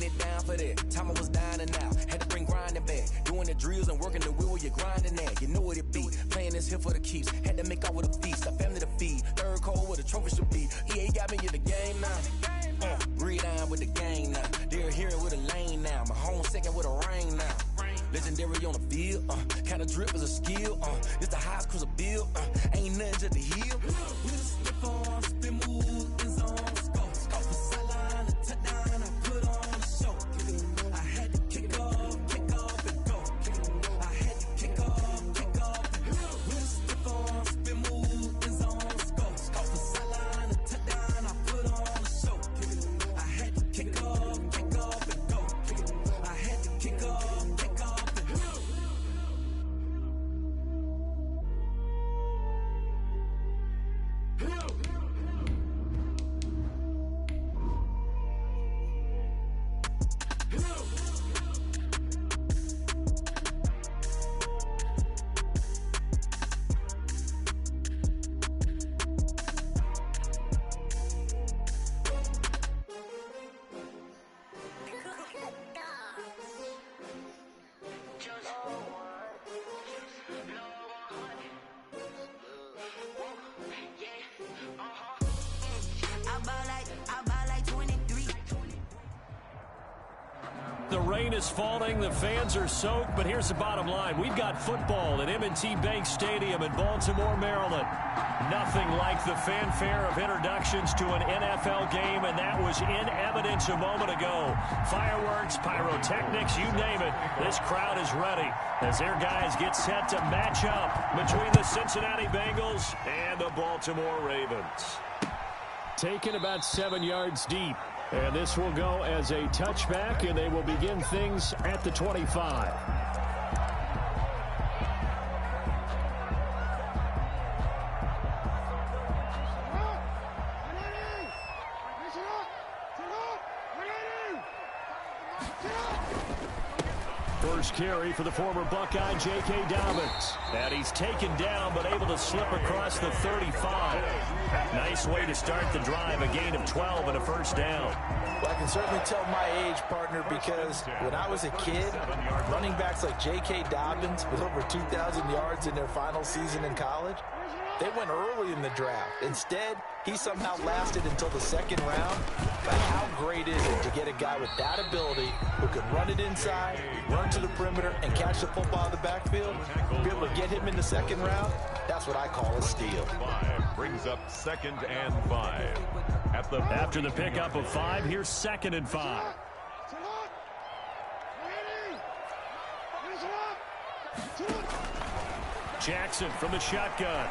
it down for that. Time I was dining out, had to bring grinding back. Doing the drills and working the wheel where you're grinding at. You know what it be, playing this here for the keeps. Had to make out with a feast, a family to feed. Third cold where the trophy should be. EA got me in the game now. Gridiron with the gang now. They're hearing with a lane now. My home second with a rain now. Legendary on the field, kinda drip is a skill, it's the highest cruiser bill, ain't nothing just the hill. We just slip on, spin move, in zone, scope the sideline, a touchdown, I put on a show. I had to kick off and go. I had to kick off and go. We just slip on, spin move, in zone, scope the sideline, a touchdown, I put on a show. I had to kick off and go. I had to kick off. The rain is falling, the fans are soaked, but here's the bottom line. We've got football at M&T Bank Stadium in Baltimore, Maryland. Nothing like the fanfare of introductions to an NFL game, and that was in evidence a moment ago. Fireworks, pyrotechnics, you name it. This crowd is ready as their guys get set to match up between the Cincinnati Bengals and the Baltimore Ravens. Taken about 7 yards deep. And this will go as a touchback, and they will begin things at the 25. First carry for the former Buckeye, J.K. Dobbins. And he's taken down, but able to slip across the 35. Nice way to start the drive, a gain of 12 and a first down. Well, I can certainly tell my age, partner, because when I was a kid, running backs like J.K. Dobbins with over 2,000 yards in their final season in college, they went early in the draft. Instead, he somehow lasted until the second round. But how great is it to get a guy with that ability who can run it inside, run to the perimeter, and catch the football out of the backfield? Be able to get him in the second round? That's what I call a steal. Brings up 2nd and 5. After the pickup of 5, here's 2nd and 5. Jackson from the shotgun.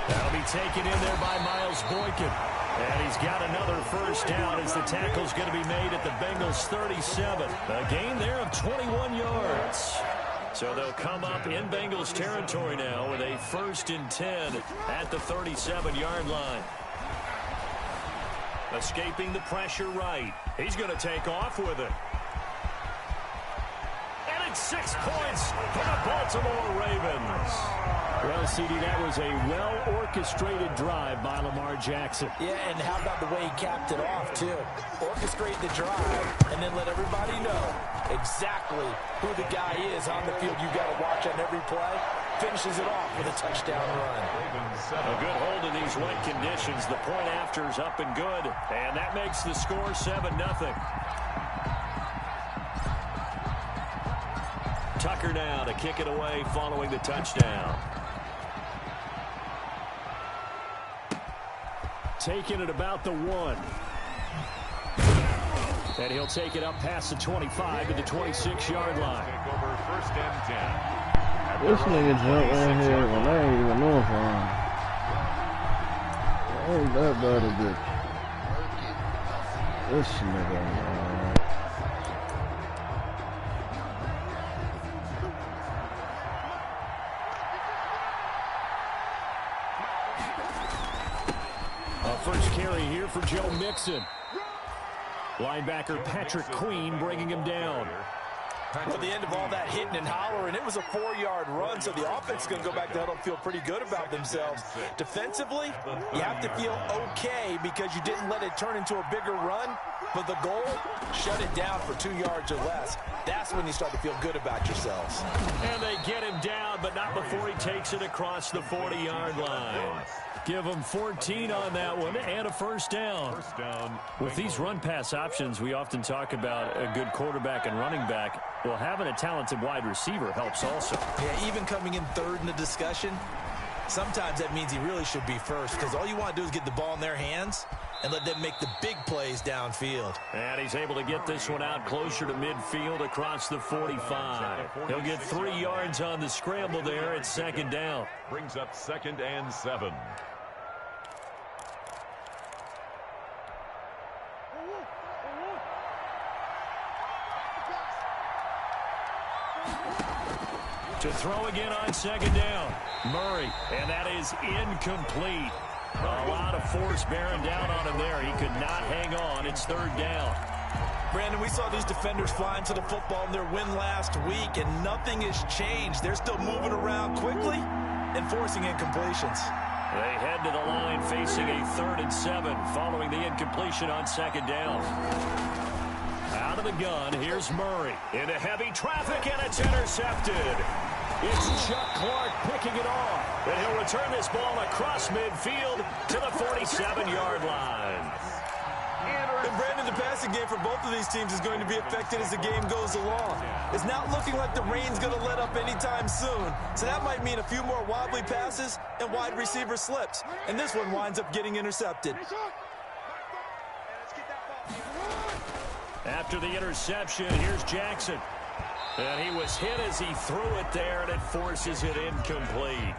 That'll be taken in there by Miles Boykin. And he's got another first down as the tackle's going to be made at the Bengals 37. A gain there of 21 yards. So they'll come up in Bengals territory now with a 1st and 10 at the 37-yard line. Escaping the pressure right. He's going to take off with it. And it's 6 points for the Baltimore Ravens. Well, CD, that was a well-orchestrated drive by Lamar Jackson. Yeah, and how about the way he capped it off, too? Orchestrate the drive and then let everybody know exactly who the guy is on the field you got to watch on every play. Finishes it off with a touchdown run. A good hold in these wet conditions. The point after is up and good, and that makes the score 7-0. Tucker now to kick it away following the touchdown. Taking it about the 1. And he'll take it up past the 25 to the 26-yard line. Take over 1st and 10. This nigga jumped right here when I ain't even know for him. Ain't that bad a bit. This nigga, man. First carry here for Joe Mixon. Linebacker Patrick Queen bringing him down. At the end of all that hitting and hollering, it was a 4-yard run, so the offense is going to go back to huddle and feel pretty good about themselves. Defensively, you have to feel okay because you didn't let it turn into a bigger run. But the goal, shut it down for 2 yards or less. That's when you start to feel good about yourselves. And they get him down, but not before he takes it across the 40-yard line. Give him 14 on that one and a first down. With these run-pass options, we often talk about a good quarterback and running back. Well, having a talented wide receiver helps also. Yeah, even coming in third in the discussion, sometimes that means he really should be first, because all you want to do is get the ball in their hands and let them make the big plays downfield. And he's able to get this one out closer to midfield across the 45. He'll get 3 yards on the scramble there at second down. Brings up 2nd and 7. To throw again on second down. Murray, and that is incomplete. A lot of force bearing down on him there. He could not hang on. It's third down. Brandon, we saw these defenders flying to the football in their win last week, and nothing has changed. They're still moving around quickly and forcing incompletions. They head to the line facing a 3rd and 7 following the incompletion on second down. Out of the gun, here's Murray. Into heavy traffic, and it's intercepted. It's Chuck Clark picking it off. And he'll return this ball across midfield to the 47-yard line. And Brandon, the passing game for both of these teams is going to be affected as the game goes along. It's not looking like the rain's going to let up anytime soon. So that might mean a few more wobbly passes and wide receiver slips. And this one winds up getting intercepted. After the interception, here's Jackson. And he was hit as he threw it there, and it forces it incomplete.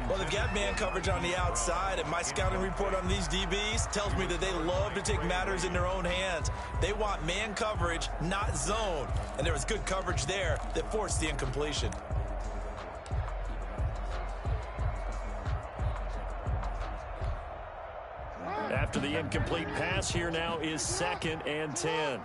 Well, they've got man coverage on the outside, and my scouting report on these DBs tells me that they love to take matters in their own hands. They want man coverage, not zone. And there was good coverage there that forced the incompletion. After the incomplete pass, here now is 2nd and 10.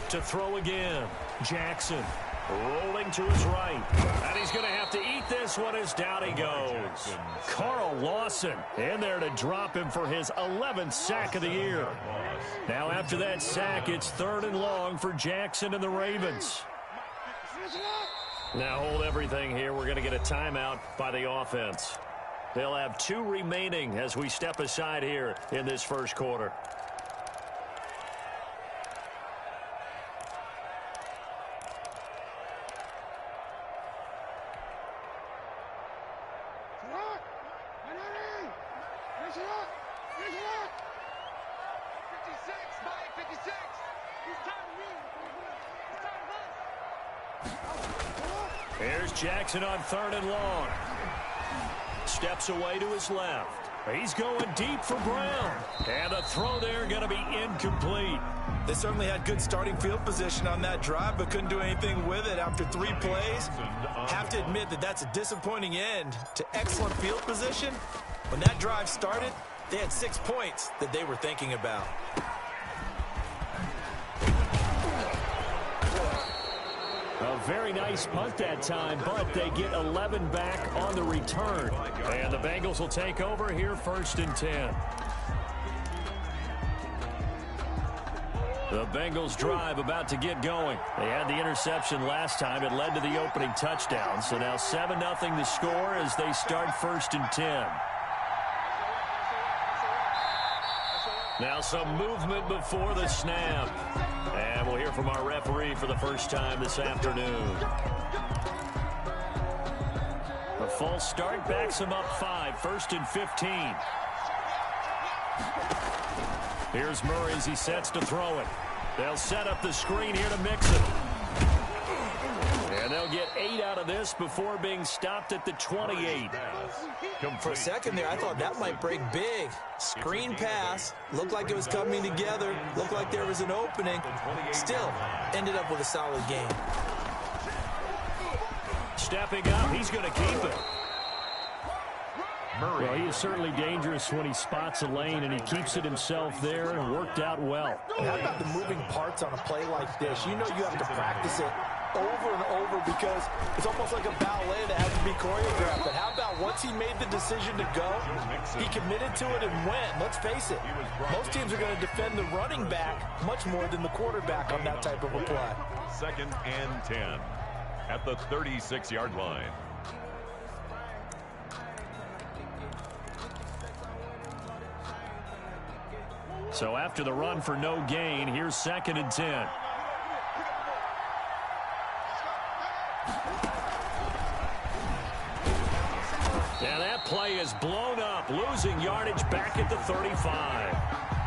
To throw again, Jackson rolling to his right. And he's going to have to eat this one as down he goes. Carl Lawson in there to drop him for his 11th sack of the year. Now after that sack, it's 3rd and long for Jackson and the Ravens. Now hold everything here. We're going to get a timeout by the offense. They'll have 2 remaining as we step aside here in this first quarter. Here's Jackson on 3rd and long. Steps away to his left. He's going deep for Brown. And the throw there going to be incomplete. They certainly had good starting field position on that drive, but couldn't do anything with it after 3 plays. Have to admit that that's a disappointing end to excellent field position. When that drive started, they had 6 points that they were thinking about. A very nice punt that time, but they get 11 back on the return. And the Bengals will take over here 1st and 10. The Bengals drive about to get going. They had the interception last time. It led to the opening touchdown. So now 7-0 the score as they start 1st and 10. Now some movement before the snap. And we'll hear from our referee for the first time this afternoon. A false start backs him up 5, 1st and 15. Here's Murray as he sets to throw it. They'll set up the screen here to mix it. And they'll get 8 out of this before being stopped at the 28. For a second there, I thought that might break big. Screen pass, looked like it was coming together, looked like there was an opening. Still, ended up with a solid game. Stepping up, he's going to keep it. Well, he is certainly dangerous when he spots a lane, and he keeps it himself there, and worked out well. And how about the moving parts on a play like this? You know you have to practice it over and over because it's almost like a ballet that has to be choreographed. But how about he made the decision to go, he committed to it and went. Let's face it, most teams are going to defend the running back much more than the quarterback on that type of a play. 2nd and 10 at the 36-yard line. So after the run for no gain, here's 2nd and 10. And that play is blown up, losing yardage back at the 35.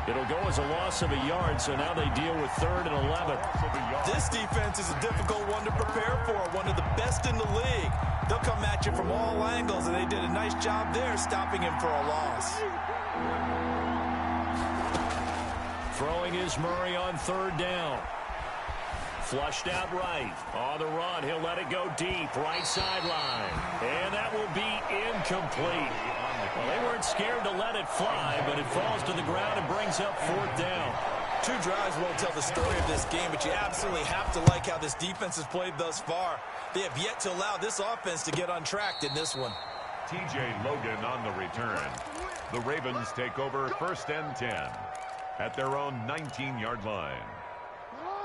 It'll go as a loss of a yard, so now they deal with 3rd and 11. This defense is a difficult one to prepare for, one of the best in the league. They'll come at you from all angles, and they did a nice job there stopping him for a loss. Throwing is Murray on 3rd down. Flushed out right. On the run, he'll let it go deep. Right sideline. And that will be incomplete. Well, they weren't scared to let it fly, but it falls to the ground and brings up 4th down. 2 drives won't tell the story of this game, but you absolutely have to like how this defense has played thus far. They have yet to allow this offense to get untracked in this one. T.J. Logan on the return. The Ravens take over 1st and 10 at their own 19-yard line.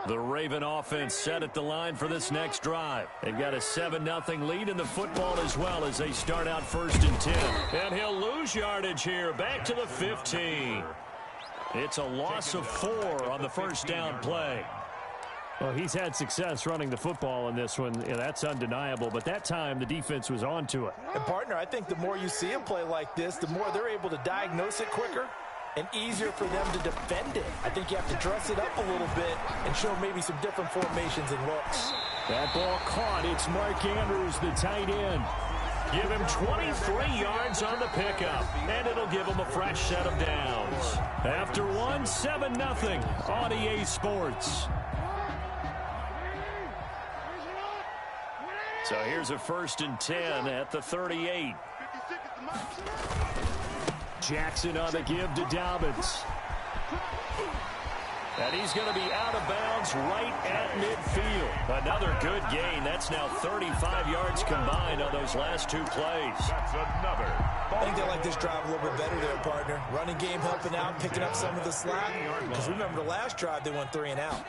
The Raven offense set at the line for this next drive. They've got a 7-0 lead in the football as well as they start out 1st and 10. And he'll lose yardage here, back to the 15. It's a loss of 4 on the 1st down play. Well, he's had success running the football in this one. Yeah, that's undeniable. But that time, the defense was on to it. And, partner, I think the more you see him play like this, the more they're able to diagnose it quicker and easier for them to defend it. I think you have to dress it up a little bit and show maybe some different formations and looks. That ball caught. It's Mark Andrews, the tight end. Give him 23 yards on the pickup, and it'll give him a fresh set of downs. After one, 7-0 on EA Sports. So here's a 1st and 10 at the 38. Jackson on the give to Dobbins. And he's going to be out of bounds right at midfield. Another good gain. That's now 35 yards combined on those last 2 plays. That's another. I think they like this drive a little bit better there, partner. Running game helping out, picking up some of the slack. Because remember the last drive, they went 3 and out.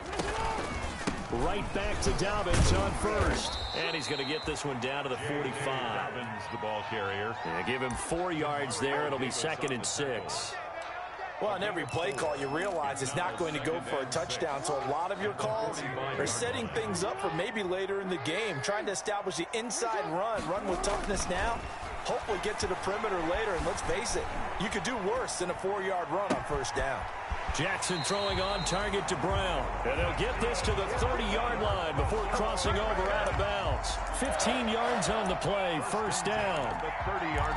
Right back to Dobbins on 1st. And he's going to get this one down to the 45. Dobbins, the ball carrier. Yeah, give him 4 yards there. It'll be 2nd and 6. Well, on every play call, you realize it's not going to go for a touchdown. So a lot of your calls are setting things up for maybe later in the game, trying to establish the inside run with toughness now. Hopefully get to the perimeter later. And let's face it, you could do worse than a 4-yard run on 1st down. Jackson throwing on target to Brown. And they'll get this to the 30-yard line before crossing over out of bounds. 15 yards on the play, 1st down.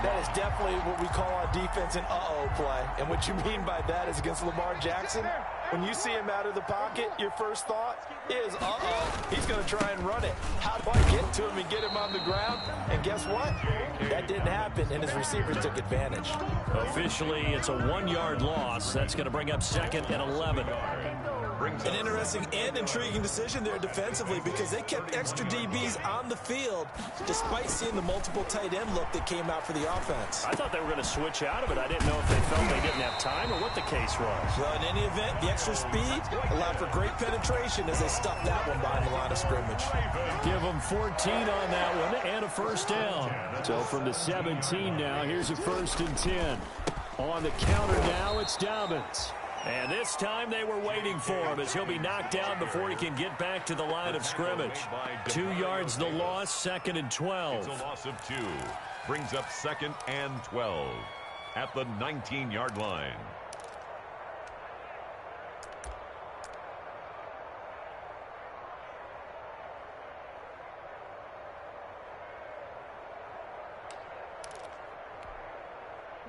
That is definitely what we call on defense an uh-oh play. And what you mean by that is against Lamar Jackson, when you see him out of the pocket, your first thought is, uh-oh, he's going to try and run it. How do I get to him and get him on the ground? And guess what? That didn't happen, and his receivers took advantage. Officially, it's a 1-yard loss. That's going to bring up 2nd and 11. An interesting and intriguing decision there defensively because they kept extra DBs on the field despite seeing the multiple tight end look that came out for the offense. I thought they were going to switch out of it. I didn't know if they felt they didn't have time or what the case was. Well, in any event, the extra speed allowed for great penetration as they stuffed that one behind the line of scrimmage. Give them 14 on that one and a 1st down. So from the 17 now, here's a 1st and 10. On the counter now, it's Dobbins. And this time they were waiting for him as he'll be knocked down before he can get back to the line of scrimmage. 2 yards the loss, 2nd and 12. It's a loss of 2. Brings up 2nd and 12 at the 19-yard line.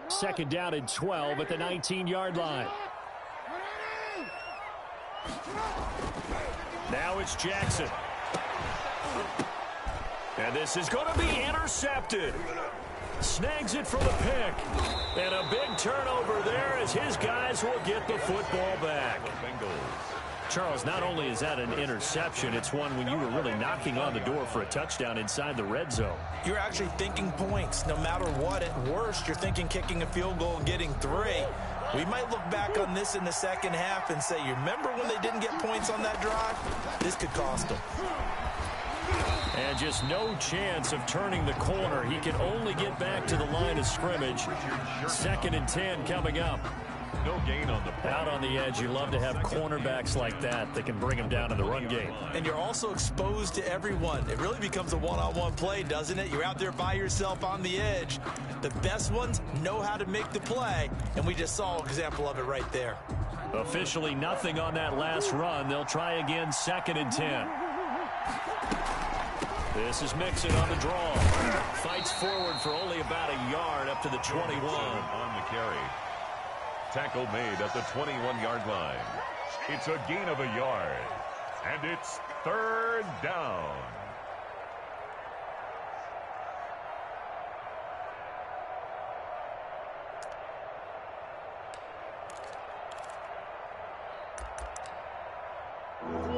Second down and 12 at the 19-yard line. Now it's Jackson. And this is going to be intercepted. Snags it for the pick. And a big turnover there as his guys will get the football back. The Bengals Charles, not only is that an interception, it's one when you were really knocking on the door for a touchdown inside the red zone. You're actually thinking points. No matter what, at worst, you're thinking kicking a field goal and getting 3. We might look back on this in the second half and say, you remember when they didn't get points on that drive? This could cost them. And just no chance of turning the corner. He can only get back to the line of scrimmage. 2nd and 10 coming up. No gain on the play. Out on the edge, you love to have cornerbacks like that can bring them down in the run game. And you're also exposed to everyone. It really becomes a one-on-one play, doesn't it? You're out there by yourself on the edge. The best ones know how to make the play, and we just saw an example of it right there. Officially nothing on that last run. They'll try again, 2nd and 10. This is Mixon on the draw. Fights forward for only about a yard up to the 21. On the carry. Tackle made at the 21-yard line. It's a gain of a yard. And it's 3rd down.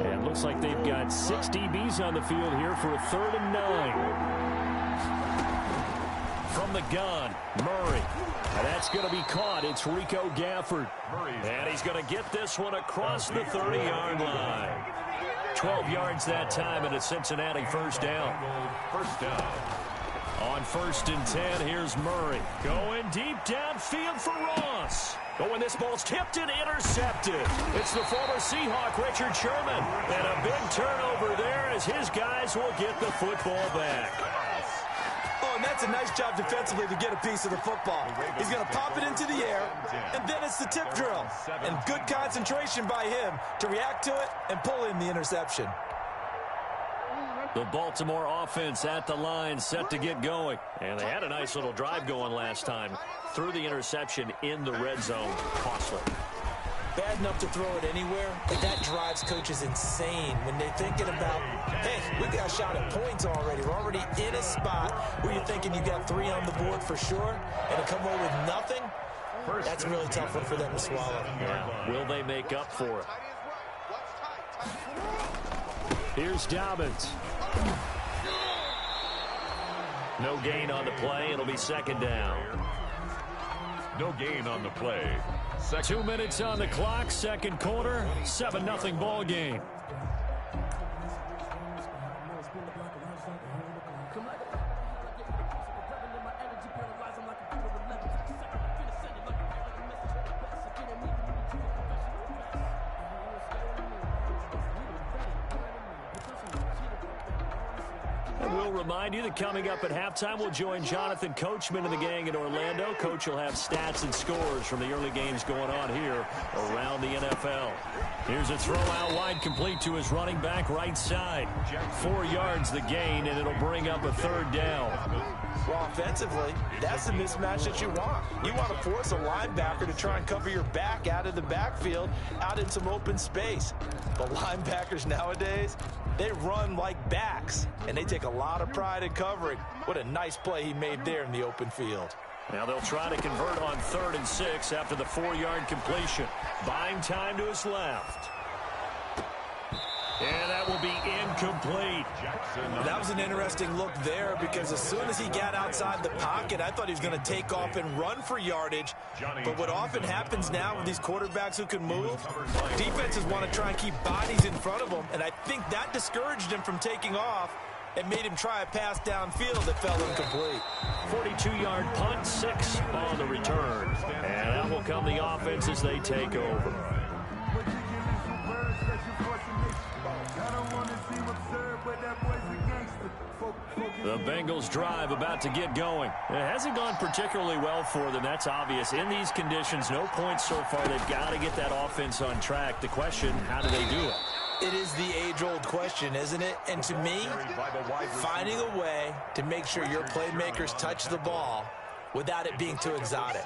And looks like they've got 6 DBs on the field here for a 3rd and 9. From the gun, Murray. And that's going to be caught. It's Rico Gafford. And he's going to get this one across the 30-yard line. 12 yards that time and a Cincinnati first down. First down. On 1st and 10, here's Murray. Going deep downfield for Ross. But when this ball's tipped and intercepted, it's the former Seahawk, Richard Sherman. And a big turnover there as his guys will get the football back. Oh, and that's a nice job defensively to get a piece of the football. He's going to pop it into the air, and then it's the tip drill. And good concentration by him to react to it and pull in the interception. The Baltimore offense at the line, set to get going. And they had a nice little drive going last time. Threw the interception in the red zone. Costly. Bad enough to throw it anywhere, but that drives coaches insane when they're thinking about, hey, we got a shot at points already. We're already in a spot where you're thinking you got 3 on the board for sure, and to come away with nothing, that's a really tough one for them to swallow. Yeah. Will they make up for it? Here's Dobbins. No gain on the play. It'll be 2nd down. No gain on the play. 2 minutes on the clock, 2nd quarter, 7-0 ball game. We'll remind you that coming up at halftime, we'll join Jonathan Coachman and the gang in Orlando. Coach will have stats and scores from the early games going on here around the NFL. Here's a throw out wide, complete to his running back right side. 4 yards the gain, and it'll bring up a 3rd down. Well, offensively, that's the mismatch that you want. You want to force a linebacker to try and cover your back out of the backfield, out in some open space. But linebackers nowadays, they run like backs, and they take a lot of pride in covering. What a nice play he made there in the open field. Now they'll try to convert on 3rd and 6 after the 4-yard completion. Buying time to his left. And that will be incomplete. That was an interesting look there because as soon as he got outside the pocket, I thought he was going to take off and run for yardage. But what often happens now with these quarterbacks who can move, defenses want to try and keep bodies in front of them, and I think that discouraged him from taking off and made him try a pass downfield that fell incomplete. 42-yard punt, 6 on the return. And that will come the offense as they take over. The Bengals drive about to get going. It hasn't gone particularly well for them. That's obvious. In these conditions, no points so far. They've got to get that offense on track. The question, how do they do it? It is the age-old question, isn't it? And to me, finding a way to make sure your playmakers touch the ball without it being too exotic.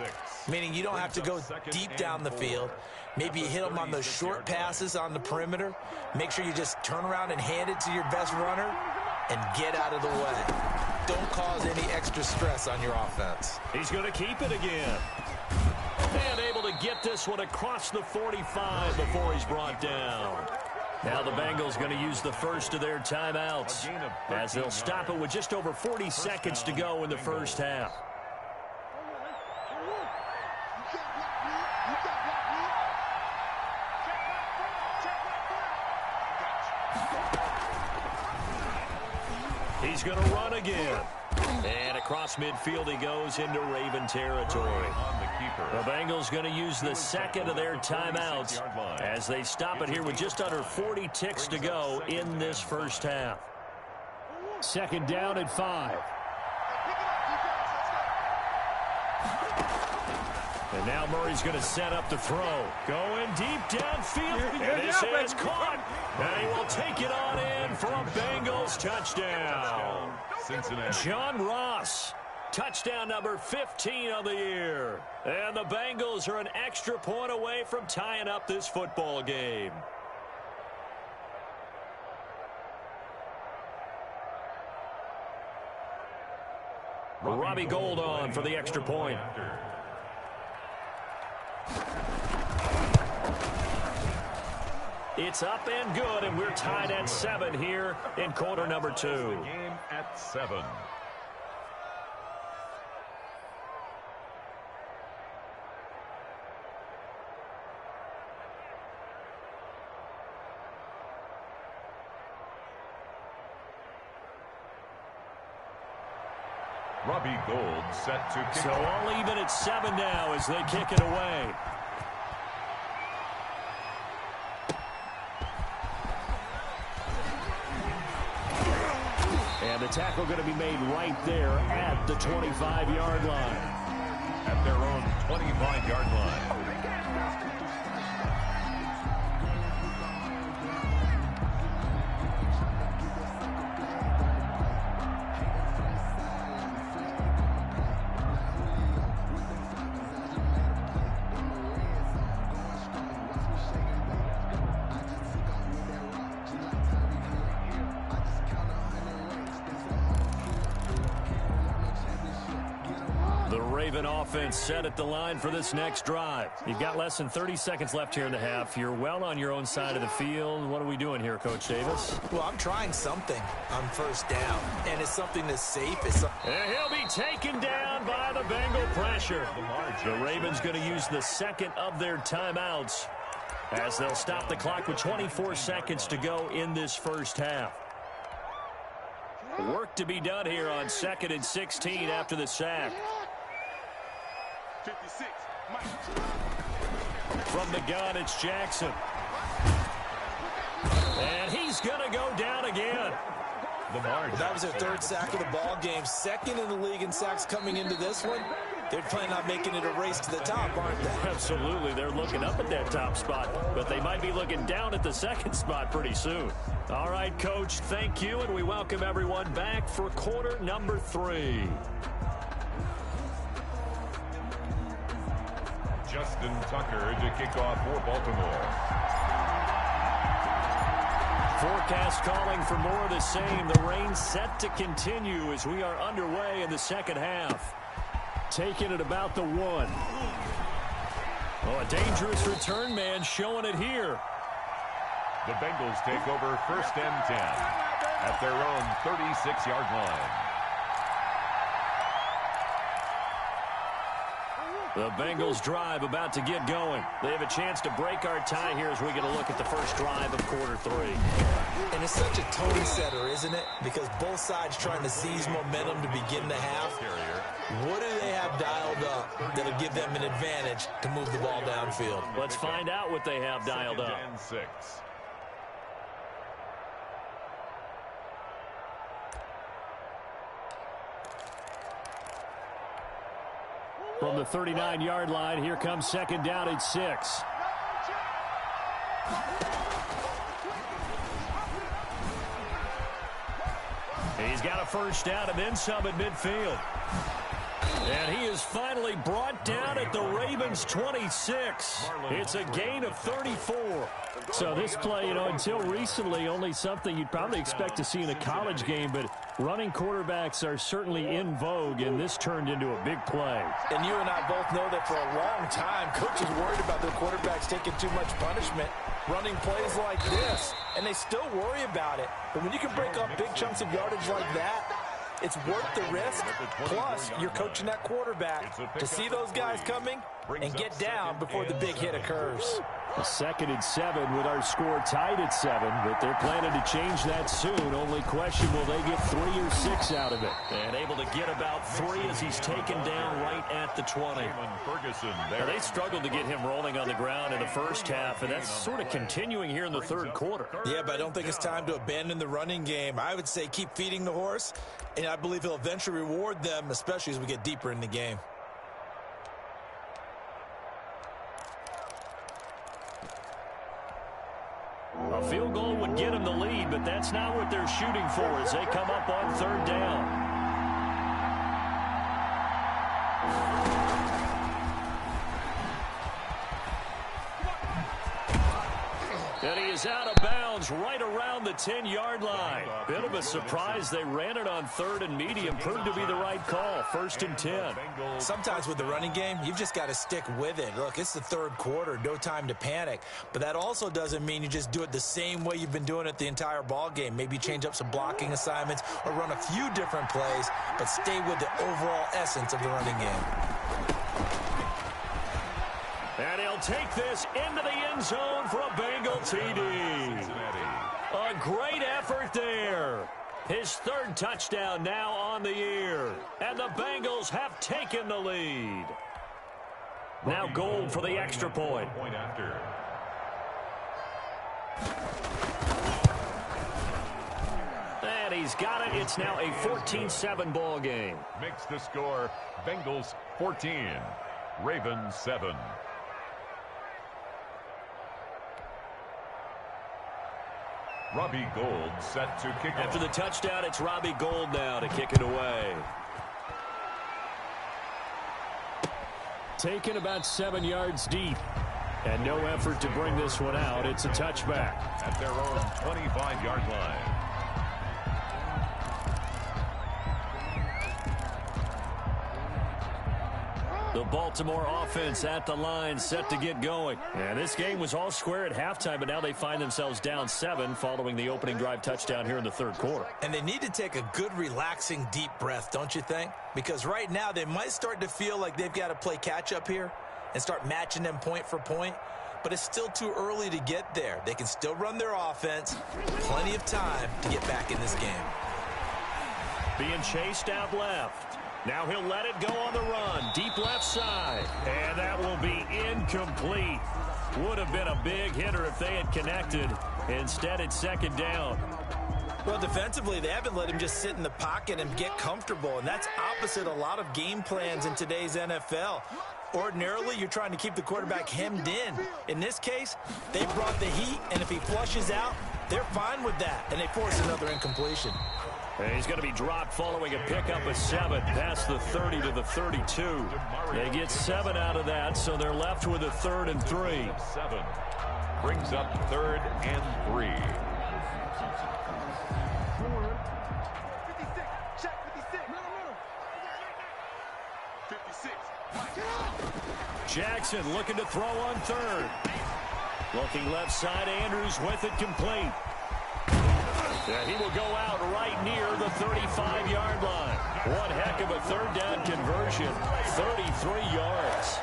Meaning you don't have to go deep down the field. Maybe you hit them on those short passes on the perimeter. Make sure you just turn around and hand it to your best runner and get out of the way. Don't cause any extra stress on your offense. He's going to keep it again. And able to get this one across the 45 before he's brought down. Now the Bengals going to use the first of their timeouts as they'll stop it with just over 40 seconds to go in the first half. He's going to run again. And across midfield he goes into Raven territory. The Bengals going to use the second of their timeouts as they stop it here with just under 40 ticks to go in this first half. Second down and 5. And now Murray's going to set up the throw. Going deep downfield. And this is caught. And he will take it on in for a Bengals touchdown. Cincinnati. John Ross. Touchdown number 15 of the year. And the Bengals are an extra point away from tying up this football game. Robbie Gould on for the extra point. It's up and good, and we're tied at 7 here in quarter number 2. Game at 7. Robbie Gould set to kick. So all even at 7 now as they kick it away. And the tackle going to be made right there at the 25-yard line. At their own 25-yard line. Offense set at the line for this next drive. You've got less than 30 seconds left here in the half. You're well on your own side of the field. What are we doing here, Coach Davis? Well, I'm trying something on first down, and it's something that's safe. And he'll be taken down by the Bengal pressure. The Ravens going to use the second of their timeouts as they'll stop the clock with 24 seconds to go in this first half. Work to be done here on 2nd and 16 after the sack. 56. From the gun, it's Jackson. And he's going to go down again. That was their 3rd sack of the ball game. 2nd in the league in sacks coming into this one. They're planning on making it a race to the top, aren't they? Absolutely. They're looking up at that top spot, but they might be looking down at the 2nd spot pretty soon. All right, Coach, thank you, and we welcome everyone back for quarter number 3. Justin Tucker to kick off for Baltimore. Forecast calling for more of the same. The rain set to continue as we are underway in the second half. Taking it about the 1. Oh, a dangerous return man showing it here. The Bengals take over 1st and 10 at their own 36-yard line. The Bengals drive about to get going. They have a chance to break our tie here as we get a look at the first drive of quarter 3. And it's such a tone setter, isn't it? Because both sides trying to seize momentum to begin the half. What do they have dialed up that'll give them an advantage to move the ball downfield? Let's find out what they have dialed up. 2nd and 6. From the 39-yard line, here comes 2nd down and 6. He's got a first down and then some at midfield. And he is finally brought down at the Ravens' 26. It's a gain of 34. So this play, until recently, only something you'd probably expect to see in a college game, but running quarterbacks are certainly in vogue, and this turned into a big play. And you and I both know that for a long time, coaches worried about their quarterbacks taking too much punishment, running plays like this, and they still worry about it. But when you can break up big chunks of yardage like that, it's worth the risk. Plus, you're coaching that quarterback to see those guys coming and get down before the big hit occurs. A 2nd and 7 with our score tied at 7, but they're planning to change that soon. Only question, will they get 3 or 6 out of it? And able to get about 3 as he's taken down right at the 20. Now, they struggled to get him rolling on the ground in the first half, and that's sort of continuing here in the third quarter. Yeah, but I don't think it's time to abandon the running game. I would say keep feeding the horse, and I believe he'll eventually reward them, especially as we get deeper in the game. A field goal would get them the lead, but that's not what they're shooting for as they come up on 3rd down. And he is out of bounds right around the 10-yard line. Bit of a surprise they ran it on 3rd and medium. Proved to be the right call. 1st and 10. Sometimes with the running game, you've just got to stick with it. Look, it's the 3rd quarter. No time to panic. But that also doesn't mean you just do it the same way you've been doing it the entire ball game. Maybe change up some blocking assignments or run a few different plays, but stay with the overall essence of the running game. And he'll take this into the end zone for a Bengal TD. A great effort there. His 3rd touchdown now on the year. And the Bengals have taken the lead. Now Gold for the extra point. And he's got it. It's now a 14-7 ball game. Makes the score Bengals 14, Ravens 7. Robbie Gould set to kick After the touchdown, it's Robbie Gould now to kick it away. Taken about 7 yards deep. And no effort to bring this one out. It's a touchback. At their own 25-yard line. The Baltimore offense at the line, set to get going. And this game was all square at halftime, but now they find themselves down 7 following the opening drive touchdown here in the 3rd quarter. And they need to take a good, relaxing, deep breath, don't you think? Because right now they might start to feel like they've got to play catch-up here and start matching them point for point. But it's still too early to get there. They can still run their offense. Plenty of time to get back in this game. Being chased out left. Now he'll let it go on the run. Deep left side. And that will be incomplete. Would have been a big hitter if they had connected. Instead, it's 2nd down. Well, defensively, they haven't let him just sit in the pocket and get comfortable. And that's opposite a lot of game plans in today's NFL. Ordinarily, you're trying to keep the quarterback hemmed in. In this case, they brought the heat, and if he flushes out, they're fine with that. And they force another incompletion. And he's going to be dropped following a pickup of 7 past the 30 to the 32. They get 7 out of that, so they're left with a 3rd and 3. 7 brings up 3rd and 3. Jackson looking to throw on 3rd. Looking left side, Andrews with it complete. Yeah, he will go out right near the 35-yard line. One heck of a 3rd down conversion, 33 yards.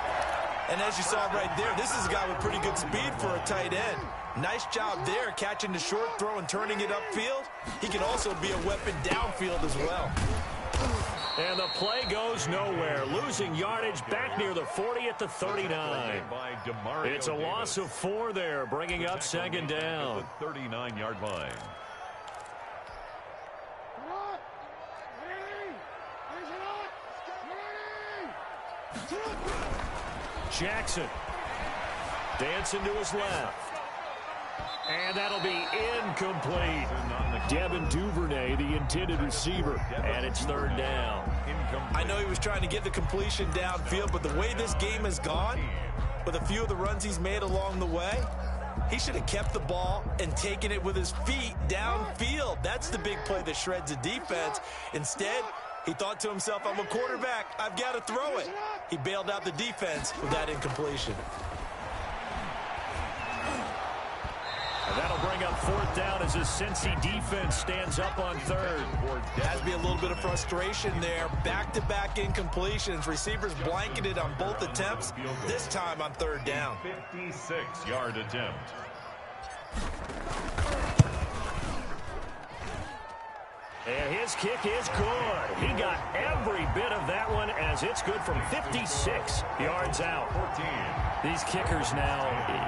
And as you saw right there, this is a guy with pretty good speed for a tight end. Nice job there, catching the short throw and turning it upfield. He can also be a weapon downfield as well. And the play goes nowhere. Losing yardage back near the 40 at the 39. It's a loss of 4 there, bringing up 2nd down. The 39-yard line. Jackson dancing to his left. And that'll be incomplete. Devin Duvernay, the intended receiver. And it's 3rd down. I know he was trying to get the completion downfield, but the way this game has gone, with a few of the runs he's made along the way, he should have kept the ball and taken it with his feet downfield. That's the big play that shreds a defense. Instead, he thought to himself, I'm a quarterback, I've got to throw it. He bailed out the defense with that incompletion. And that'll bring up 4th down as the Cincy defense stands up on 3rd. Has to be a little bit of frustration there. Back-to-back incompletions. Receivers blanketed on both attempts, this time on 3rd down. 56-yard attempt. And his kick is good. He got every bit of that one as it's good from 56 yards out. 14. These kickers now,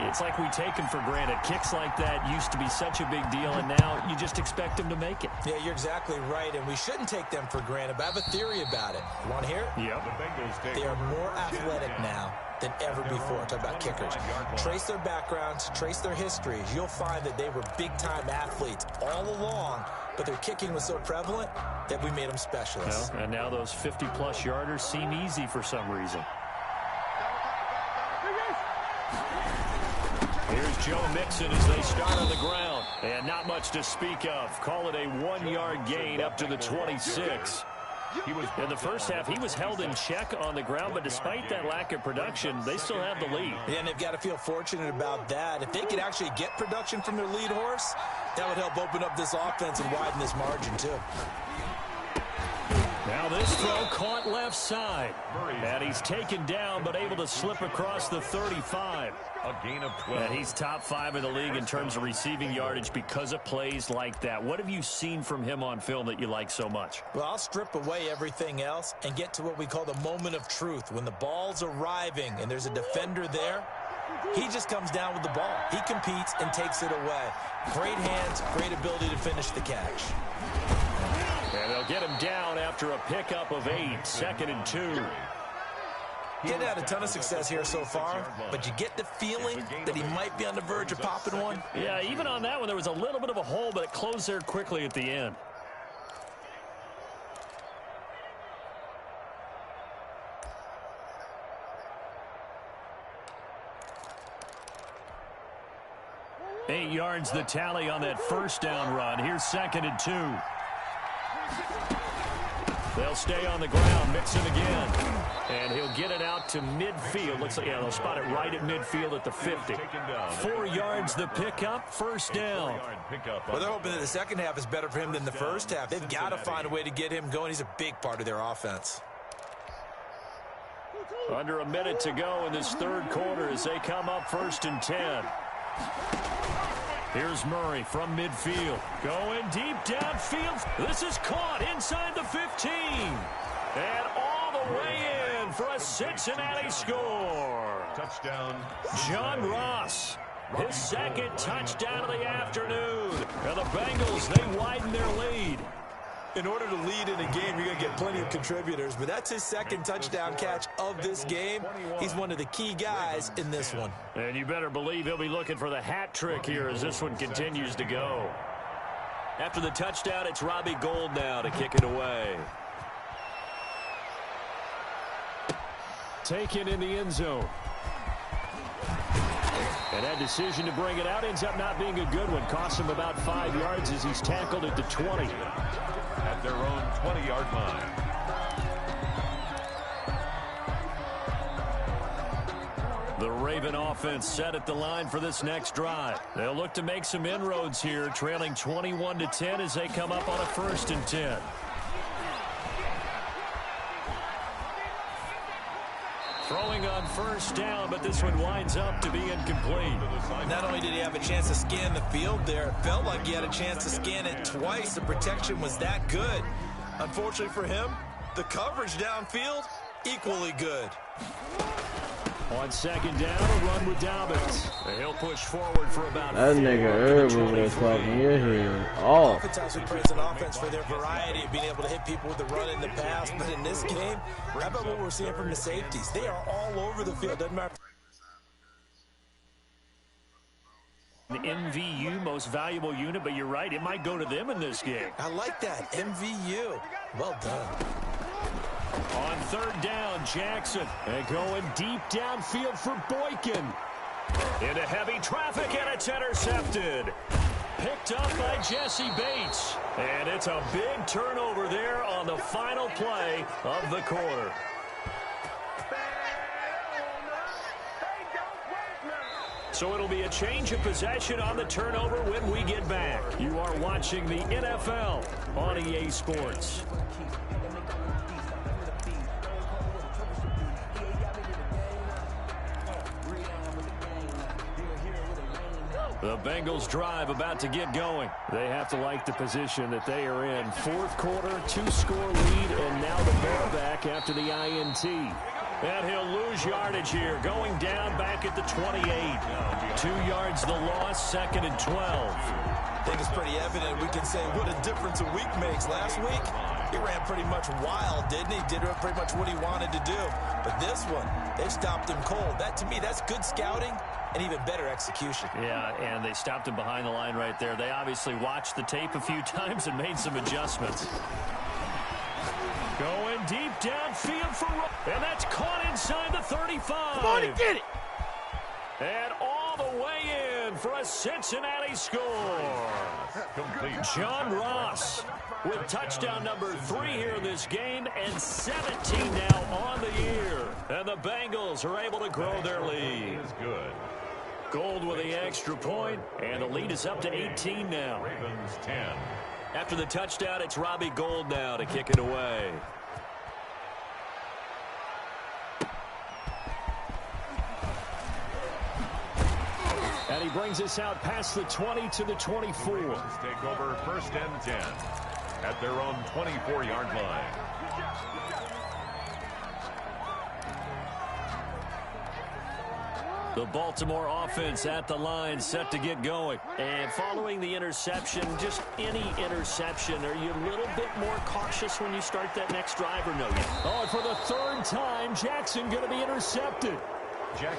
it's like we take them for granted. Kicks like that used to be such a big deal, and now you just expect them to make it. Yeah, you're exactly right, and we shouldn't take them for granted, but I have a theory about it. You want to hear it? Yep. The Bengals take They are more athletic now than ever before. Talk about kickers. Trace their backgrounds, trace their histories. You'll find that they were big-time athletes all along, but their kicking was so prevalent that we made them specialists. Well, and now those 50-plus yarders seem easy for some reason. Here's Joe Mixon as they start on the ground. And not much to speak of. Call it a 1-yard gain up to the 26. In the first half, he was held in check on the ground, but despite that lack of production, they still have the lead. Yeah, and they've got to feel fortunate about that. If they could actually get production from their lead horse, that would help open up this offense and widen this margin, too. Now this throw caught left side. And he's taken down, but able to slip across the 35. a gain of 12. And he's top 5 in the league in terms of receiving yardage because of plays like that. What have you seen from him on film that you like so much? Well, I'll strip away everything else and get to what we call the moment of truth. When the ball's arriving and there's a defender there, he just comes down with the ball. He competes and takes it away. Great hands, great ability to finish the catch. And they'll get him down after a pickup of 8, 2nd and 2. He hadn't had a ton of success here so far, but you get the feeling that he might be on the verge of popping one. Yeah, even on that one, there was a little bit of a hole, but it closed there quickly at the end. Eight yards the tally on that first down run. Here's 2nd and 2. They'll stay on the ground. Mixon again. And he'll get it out to midfield. Looks like, yeah, they'll spot it right at midfield at the 50. 4 yards the pickup, first down. Well, they're hoping that the second half is better for him than the first half. They've got to find a way to get him going. He's a big part of their offense. Under a minute to go in this third quarter as they come up 1st and 10. Here's Murray from midfield. Going deep downfield. This is caught inside the 15. And all the way in for a Cincinnati score. Touchdown. John Ross. His second touchdown of the afternoon. And the Bengals, they widen their lead. In order to lead in a game, you're going to get plenty of contributors, but that's his second touchdown catch of this game. He's one of the key guys in this one. And you better believe he'll be looking for the hat trick here as this one continues to go. After the touchdown, it's Robbie Gould now to kick it away. Taken in the end zone. And that decision to bring it out ends up not being a good one. Costs him about 5 yards as he's tackled at the 20. At their own 20-yard line. The Raven offense set at the line for this next drive. They'll look to make some inroads here, trailing 21-10 as they come up on a 1st and 10. Throwing on first down, but this one winds up to be incomplete. Not only did he have a chance to scan the field there, it felt like he had a chance to scan it twice. The protection was that good. Unfortunately for him, the coverage downfield, equally good. On 2nd down, a run with Dobbins. He'll push forward for about that nigga Herb over there talking your head off. Oftentimes we praise an offense for their variety of being able to hit people with the run in the pass, but in this game, how about what we're seeing from the safeties? They are all over the field. Doesn't matter. The MVU, most valuable unit, but you're right, it might go to them in this game. I like that. MVU. Well done. On third down, Jackson. And going deep downfield for Boykin. Into heavy traffic, and it's intercepted. Picked up by Jesse Bates. And it's a big turnover there on the final play of the quarter. So it'll be a change of possession on the turnover when we get back. You are watching the NFL on EA Sports. The Bengals drive about to get going. They have to like the position that they are in. Fourth quarter, 2-score lead, and now the ball back after the INT. And he'll lose yardage here, going down back at the 28. 2 yards the loss, 2nd and 12. I think it's pretty evident. We can say what a difference a week makes. Last week, he ran pretty much wild, didn't he? Did pretty much what he wanted to do. But this one, they stopped him cold. That, to me, that's good scouting and even better execution. Yeah, and they stopped him behind the line right there. They obviously watched the tape a few times and made some adjustments. Going deep downfield for... And that's caught inside the 35. Come on and get it. And all the way in for a Cincinnati score. Complete. John Ross with touchdown number 3 here in this game and 17 now on the year. And the Bengals are able to grow their lead. Is good. Gold with the extra point, and the lead is up to 18 now. Ravens 10. After the touchdown, it's Robbie Gould now to kick it away. And he brings us out past the 20 to the 24. Ravens take over 1st and 10 at their own 24-yard line. The Baltimore offense at the line, set to get going. And following the interception, just any interception, are you a little bit more cautious when you start that next drive or no? Oh, for the 3rd time, Jackson going to be intercepted.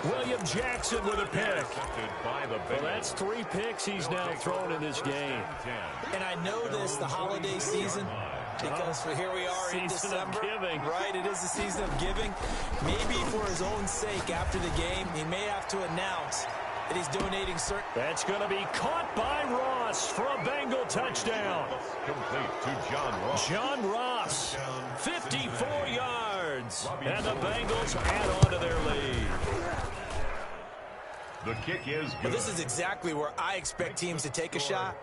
William Jackson with a pick. Well, that's 3 picks he's now thrown in this game. And I know this, the holiday season, because here we are in December. Right, it is the season of giving. Maybe for his own sake, after the game, he may have to announce that he's donating certain... That's going to be caught by Ross for a Bengal touchdown. Complete to John Ross. John Ross, 54 yards. And the Bengals add on to their lead. The kick is good. Well, this is exactly where I expect teams to take a shot.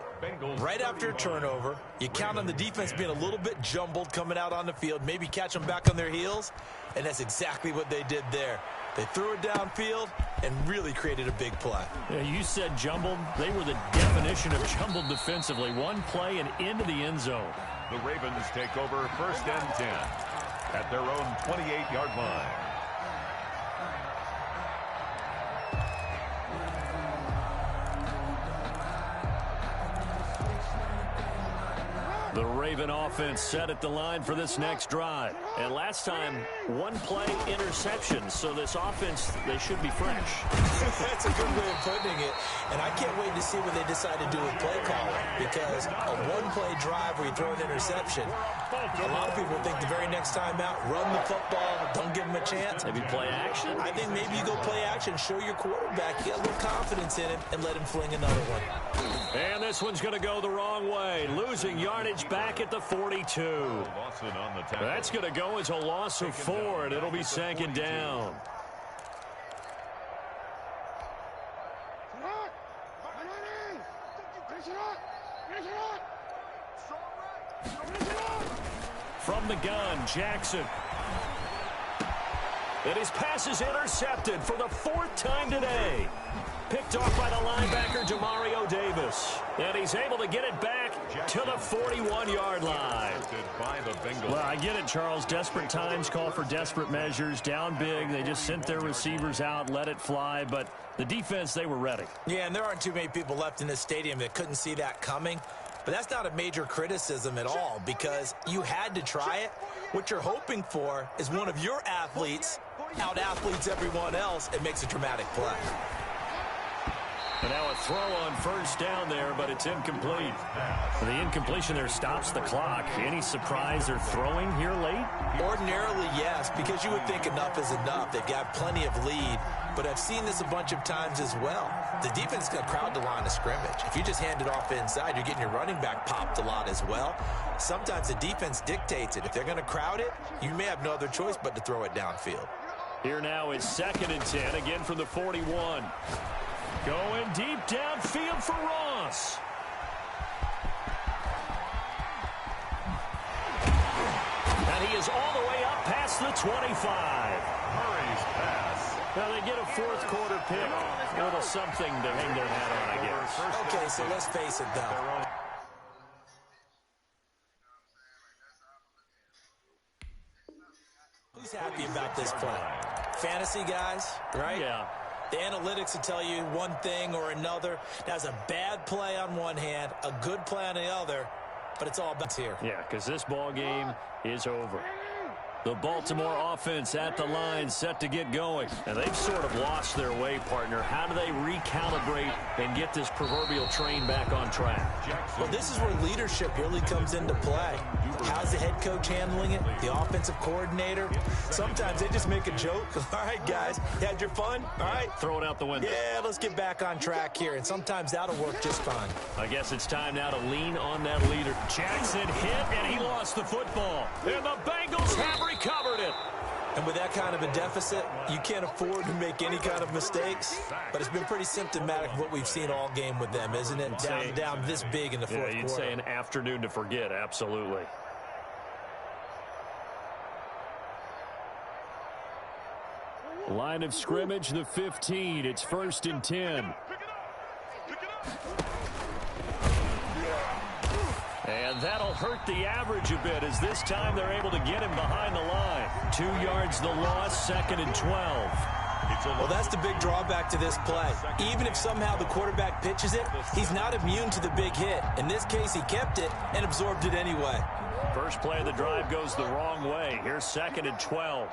Right after a turnover, you count on the defense being a little bit jumbled coming out on the field, maybe catch them back on their heels, and that's exactly what they did there. They threw it downfield and really created a big play. Yeah, you said jumbled. They were the definition of jumbled defensively. One play and into the end zone. The Ravens take over 1st and 10 at their own 28-yard line. The Raven offense set at the line for this next drive. And last time, 1 play interception. So this offense, they should be fresh. That's a good way of putting it. And I can't wait to see what they decide to do with play calling. Because a 1-play drive where you throw an interception, a lot of people think the very next time out, run the football, don't give them a chance. Maybe play action? I think maybe you go play action, show your quarterback, get a little confidence in him, and let him fling another one. And this one's going to go the wrong way. Losing yardage back at the 42. That's going to go as a loss of 4, and it'll be 2nd down. From the gun, Jackson. And his pass is intercepted for the 4th time today. Picked off by the linebacker, Demario Davis. And he's able to get it back to the 41-yard line. Well, I get it, Charles. Desperate times call for desperate measures. Down big. They just sent their receivers out, let it fly. But the defense, they were ready. Yeah, and there aren't too many people left in this stadium that couldn't see that coming. But that's not a major criticism at all because you had to try it. What you're hoping for is one of your athletes out-athletes everyone else and makes a dramatic play. And now a throw on first down there, but it's incomplete. The incompletion there stops the clock. Any surprise they're throwing here late? Ordinarily, yes, because you would think enough is enough. They've got plenty of lead, but I've seen this a bunch of times as well. The defense is going to crowd the line of scrimmage. If you just hand it off inside, you're getting your running back popped a lot as well. Sometimes the defense dictates it. If they're going to crowd it, you may have no other choice but to throw it downfield. Here now is 2nd and 10, again from the 41. Going deep downfield for Ross. And he is all the way up past the 25. Murray's pass. Now they get a 4th quarter pick. A little something to hang their hat on, I guess. Okay, so let's face it, though. Who's happy about this play? Fantasy guys, right? Yeah. The analytics will tell you one thing or another. That's a bad play on one hand, a good play on the other, but it's all about here. Yeah, because this ball game is over. The Baltimore offense at the line, set to get going. And they've sort of lost their way, partner. How do they recalibrate and get this proverbial train back on track? Well, this is where leadership really comes into play. How's the head coach handling it? The offensive coordinator? Sometimes they just make a joke. All right, guys, you had your fun? All right. Throw it out the window. Yeah, let's get back on track here. And sometimes that'll work just fine. I guess it's time now to lean on that leader. Jackson hit, and he lost the football. And the Bengals have recovered it. And with that kind of a deficit, you can't afford to make any kind of mistakes. But it's been pretty symptomatic of what we've seen all game with them, isn't it? Down this big in the fourth quarter. You'd say an afternoon to forget, absolutely. Line of scrimmage, the 15. It's 1st and 10. And that'll hurt the average a bit, as this time they're able to get him behind the line. 2 yards the loss, 2nd and 12. Well, that's the big drawback to this play. Even if somehow the quarterback pitches it, he's not immune to the big hit. In this case, he kept it and absorbed it anyway. First play of the drive goes the wrong way. Here's 2nd and 12.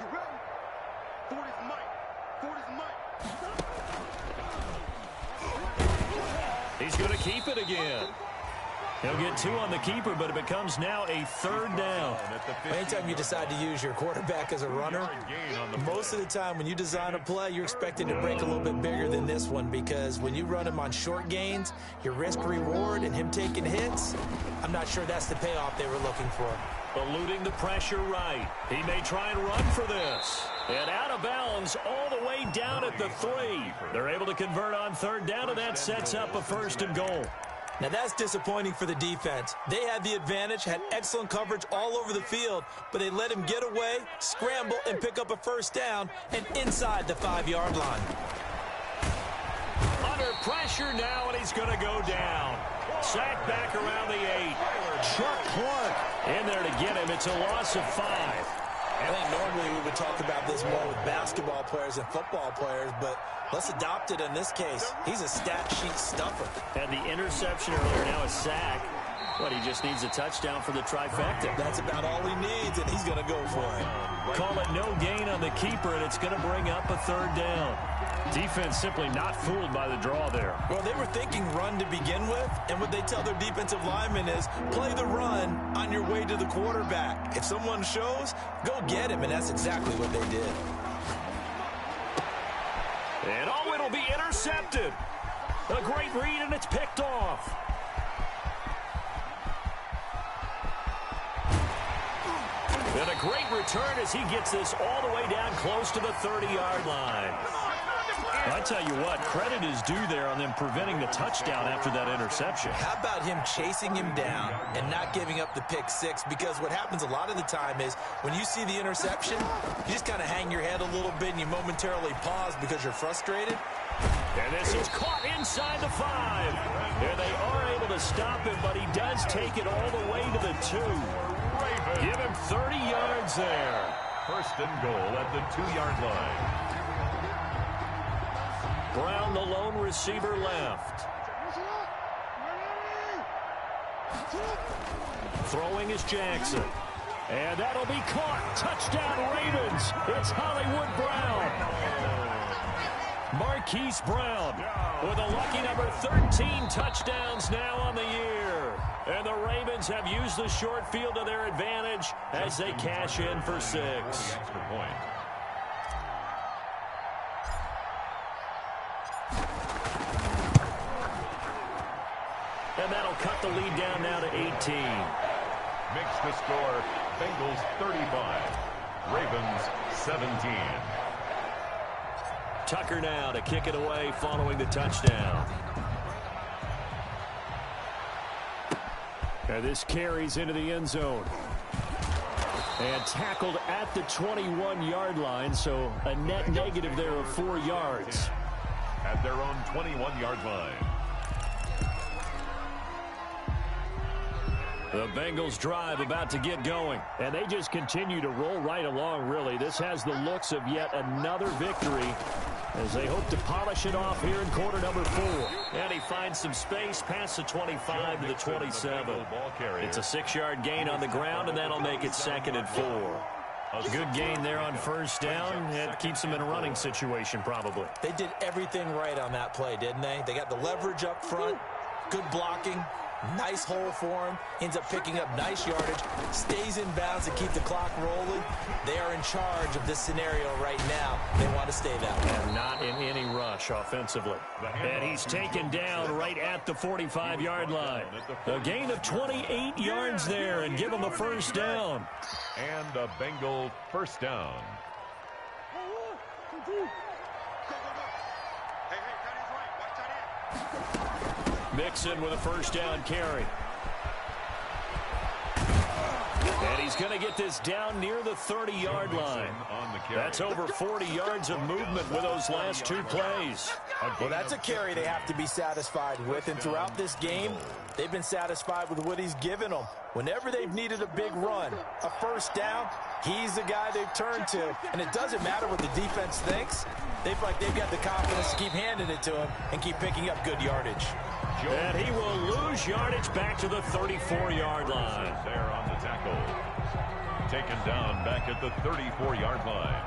He's going to keep it again. He'll get 2 on the keeper, but it becomes now a 3rd down. Anytime you decide to use your quarterback as a runner, most of the time when you design a play, you're expecting to break a little bit bigger than this one, because when you run him on short gains, your risk-reward and him taking hits, I'm not sure that's the payoff they were looking for. Eluding the pressure right. He may try and run for this. And out of bounds all the way down at the 3. They're able to convert on 3rd down, and that sets up a 1st and goal. Now, that's disappointing for the defense. They had the advantage, had excellent coverage all over the field, but they let him get away, scramble, and pick up a 1st down, and inside the 5-yard line. Under pressure now, and he's going to go down. Sacked back around the 8. Chuck Clark in there to get him. It's a loss of 5. I think normally we would talk about this more with basketball players and football players, but let's adopt it in this case. He's a stat sheet stuffer. Had the interception earlier, now a sack. But he just needs a touchdown for the trifecta. That's about all he needs, and he's going to go for it. Call it no gain on the keeper, and it's going to bring up a 3rd down. Defense simply not fooled by the draw there. Well, they were thinking run to begin with, and what they tell their defensive linemen is play the run on your way to the quarterback. If someone shows, go get him, and that's exactly what they did. And oh, it'll be intercepted. A great read, and it's picked off. And a great return as he gets this all the way down close to the 30-yard line. I tell you what, credit is due there on them preventing the touchdown after that interception. How about him chasing him down and not giving up the pick 6? Because what happens a lot of the time is when you see the interception, you just kind of hang your head a little bit and you momentarily pause because you're frustrated. And this is caught inside the 5. And they are able to stop him, but he does take it all the way to the 2. Give him 30 yards there. 1st and goal at the 2-yard line. Brown, the lone receiver, left. Throwing is Jackson. And that'll be caught. Touchdown, Ravens. It's Hollywood Brown. Marquise Brown with a lucky number 13 touchdowns now on the year. And the Ravens have used the short field to their advantage as they cash in for 6. Extra point. And that'll cut the lead down now to 18. Makes the score Bengals 35, Ravens 17. Tucker now to kick it away following the touchdown. And this carries into the end zone. And tackled at the 21-yard line, so a net negative there of 4 yards. At their own 21-yard line. The Bengals drive about to get going. And they just continue to roll right along, really. This has the looks of yet another victory as they hope to polish it off here in quarter number 4. And he finds some space past the 25 to the 27. It's a 6-yard gain on the ground, and that'll make it 2nd and 4. A good gain there on first down. It keeps them in a running situation, probably. They did everything right on that play, didn't they? They got the leverage up front, good blocking, nice hole for him, ends up picking up nice yardage, stays in bounds to keep the clock rolling. They are in charge of this scenario right now. They want to stay that way. And not in any rush offensively. And he's taken down right at the 45-yard line. A gain of 28 yards there and give him a first down. And a Bengal first down. Mixon with a first down carry. And he's going to get this down near the 30-yard line. That's over 40 yards of movement with those last 2 plays. Well, that's a carry they have to be satisfied with. And throughout this game, they've been satisfied with what he's given them. Whenever they've needed a big run, a first down, he's the guy they've turned to. And it doesn't matter what the defense thinks. They feel like they've got the confidence to keep handing it to him and keep picking up good yardage. And he will lose yardage back to the 34-yard line. There on the tackle. Taken down back at the 34-yard line.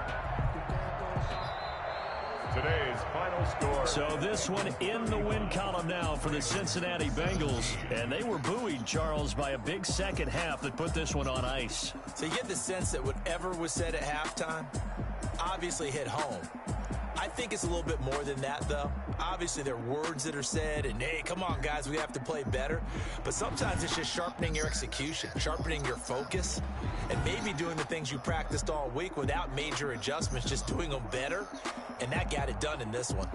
Today's final score. So this one in the win column now for the Cincinnati Bengals. And they were buoyed, Charles, by a big second half that put this one on ice. So you get the sense that whatever was said at halftime obviously hit home. I think it's a little bit more than that, though. Obviously, there are words that are said, and, hey, come on, guys, we have to play better. But sometimes it's just sharpening your execution, sharpening your focus, and maybe doing the things you practiced all week without major adjustments, just doing them better. And that got it done in this one.